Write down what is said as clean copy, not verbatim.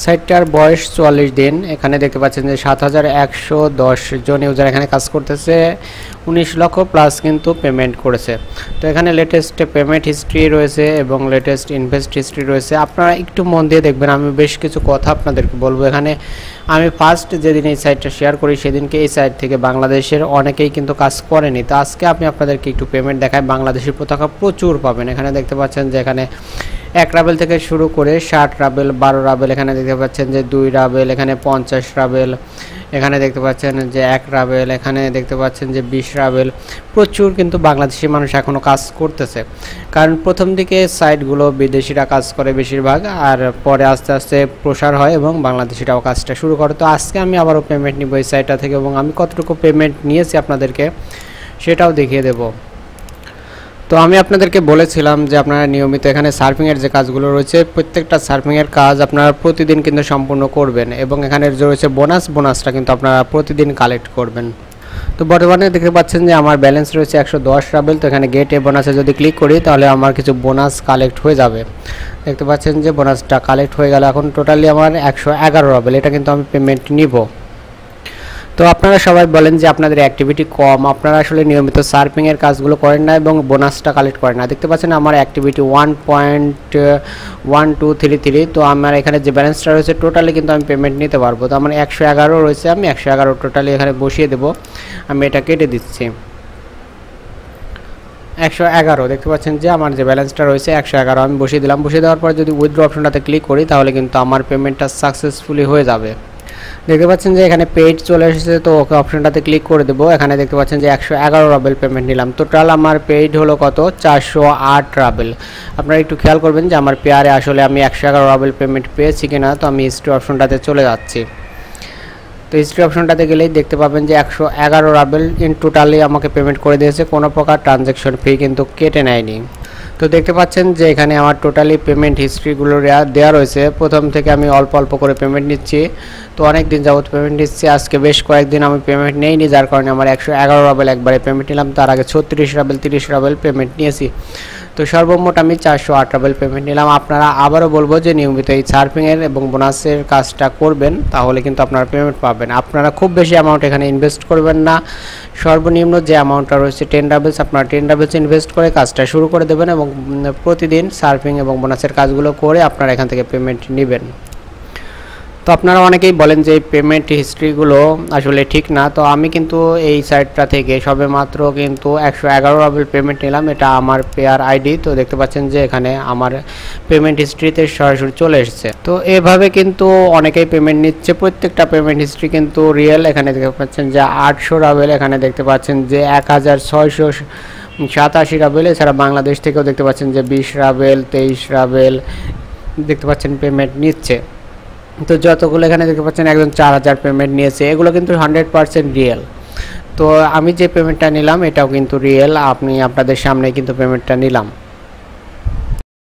সাইটটার বয়স 44 দিন। এখানে দেখতে পাচ্ছেন যে 7110 জন ইউজার এখানে কাজ করতেছে, 19 লক্ষ প্লাস কিন্তু পেমেন্ট করেছে। তো এখানে লেটেস্ট পেমেন্ট হিস্ট্রি রয়েছে এবং লেটেস্ট ইনভেস্ট হিস্ট্রি রয়েছে। আপনারা একটু মন দিয়ে দেখবেন, আমি বেশ কিছু কথা আপনাদেরকে বলবো। এখানে আমি ফার্স্ট যেদিন এই সাইটটা শেয়ার করি সেদিনকে এই সাইট থেকে বাংলাদেশের অনেকেই কিন্তু কাজ করেনি। তো আজকে আমি আপনাদেরকে একটু পেমেন্ট দেখাই। বাংলাদেশের পতাকা প্রচুর পাবেন। এখানে দেখতে পাচ্ছেন যে এখানে 1 রাবেল থেকে শুরু করে 60 রাবেল, 12 রাবেল, এখানে দেখতে পাচ্ছেন যে 2 রাবেল, এখানে 50 রাবেল, এখানে দেখতে পাচ্ছেন যে 1 রাবেল, এখানে দেখতে পাচ্ছেন যে 20 রাবেল। প্রচুর কিন্তু বাংলাদেশি মানুষ এখনও কাজ করতেছে, কারণ প্রথম দিকে সাইটগুলো বিদেশিরা কাজ করে বেশিরভাগ, আর পরে আস্তে আস্তে প্রসার হয় এবং বাংলাদেশিরাও কাজটা শুরু করে। তো আজকে আমি আবারও পেমেন্ট নিব এই সাইটটা থেকে এবং আমি কতটুকু পেমেন্ট নিয়েছি আপনাদেরকে সেটাও দেখিয়ে দেবো। তো আমি আপনাদেরকে বলেছিলাম যে আপনারা নিয়মিত এখানে সার্ফিংয়ের যে কাজগুলো রয়েছে প্রত্যেকটা সার্ফিংয়ের কাজ আপনারা প্রতিদিন কিন্তু সম্পূর্ণ করবেন এবং এখানে যে রয়েছে বোনাসটা কিন্তু আপনারা প্রতিদিন কালেক্ট করবেন। তো বর্তমানে দেখতে পাচ্ছেন যে আমার ব্যালেন্স রয়েছে 110 রাবেল। তো এখানে গেট এ বোনাসে যদি ক্লিক করি তাহলে আমার কিছু বোনাস কালেক্ট হয়ে যাবে। দেখতে পাচ্ছেন যে বোনাসটা কালেক্ট হয়ে গেল। এখন টোটালি আমার 111 রাবেল, এটা কিন্তু আমি পেমেন্ট নিব। তো আপনারা সবাই বলেন যে আপনাদের অ্যাক্টিভিটি কম, আপনারা আসলে নিয়মিত সার্ফিংয়ের কাজগুলো করেন না এবং বোনাসটা কালেক্ট করেন না। দেখতে পাচ্ছেন আমার অ্যাক্টিভিটি 1.1233। তো আমার এখানে যে ব্যালেন্সটা রয়েছে টোটালি কিন্তু আমি পেমেন্ট নিতে পারবো। তো আমার 111 রয়েছে, আমি 111 টোটালি এখানে বসিয়ে দেবো। আমি এটা কেটে দিচ্ছি। 111 দেখতে পাচ্ছেন যে আমার যে ব্যালেন্সটা রয়েছে 111 আমি বসিয়ে দিলাম। বসিয়ে দেওয়ার পর যদি উইথড্র অপশনটাতে ক্লিক করি তাহলে কিন্তু আমার পেমেন্টটা সাকসেসফুলি হয়ে যাবে। দেখতে পাচ্ছেন যে এখানে পেইড চলে এসেছে। তো ওকে অপশনটাতে ক্লিক করে দেবো। এখানে দেখতে পাচ্ছেন যে 111 রাবেল পেমেন্ট নিলাম। টোটাল আমার পেইড হলো কত, 408 রাবেল। আপনারা একটু খেয়াল করবেন যে আমার পেয়ারে আসলে আমি 111 রাবেল পেমেন্ট পেয়েছি কিনা। তো আমি হিস্ট্রি অপশনটাতে চলে যাচ্ছি। তো হিস্ট্রি অপশনটাতে গেলেই দেখতে পাবেন যে 111 রাবেল ইন টোটালি আমাকে পেমেন্ট করে দিয়েছে, কোনো প্রকার ট্রানজ্যাকশন ফি কিন্তু কেটে নেয়নি। তো দেখতে পাচ্ছেন যে এখানে আমার টোটালি পেমেন্ট হিস্ট্রিগুলো দেওয়া রয়েছে। প্রথম থেকে আমি অল্প অল্প করে পেমেন্ট নিচ্ছি। তো অনেক দিন যাবত পেমেন্ট নিচ্ছি, আজকে বেশ কয়েকদিন আমি পেমেন্ট নেইনি, যার কারণে আমার 111 রাবেল একবারে পেমেন্ট নিলাম। তার আগে 36 রাবেল 30 রাবেল পেমেন্ট নিয়েছি। তো সর্বমোট আমি 408 রাবেল পেমেন্ট নিলাম। আপনারা আবারও বলবো যে নিয়মিত এই সার্ফিংয়ের এবং বোনাসের কাজটা করবেন, তাহলে কিন্তু আপনারা পেমেন্ট পাবেন। আপনারা খুব বেশি অ্যামাউন্ট এখানে ইনভেস্ট করবেন না। সর্বনিম্ন যে অ্যামাউন্টটা রয়েছে 10 রাবেলস, আপনারা 10 রাবেলস ইনভেস্ট করে কাজটা শুরু করে দেবেন এবং প্রতিদিন সার্ফিং এবং বোনাসের কাজগুলো করে আপনারা এখান থেকে পেমেন্ট নেবেন। তো আপনারা অনেকেই বলেন যে পেমেন্ট হিস্ট্রিগুলো আসলে ঠিক না। তো আমি কিন্তু এই সাইটটা থেকে সবেমাত্র কিন্তু 111 রাবেল পেমেন্ট নিলাম, এটা আমার পেয়ার আইডি। তো দেখতে পাচ্ছেন যে এখানে আমার পেমেন্ট হিস্ট্রিতে সরাসরি চলে এসেছে। তো এভাবে কিন্তু অনেকেই পেমেন্ট নিচ্ছে, প্রত্যেকটা পেমেন্ট হিস্ট্রি কিন্তু রিয়েল। এখানে দেখতে পাচ্ছেন যে 800 রাবেল, এখানে দেখতে পাচ্ছেন যে 1687 রাবেল। এছাড়া বাংলাদেশ থেকেও দেখতে পাচ্ছেন যে 20 রাবেল 23 রাবেল দেখতে পাচ্ছেন পেমেন্ট নিচ্ছে। তো যতগুলো এখানে দেখতে পাচ্ছেন একজন 4000 পেমেন্ট নিয়েছে, এগুলো কিন্তু 100% রিয়েল। তো আমি যে পেমেন্টটা নিলাম এটাও কিন্তু রিয়েল, আমি আপনাদের সামনে কিন্তু পেমেন্টটা নিলাম।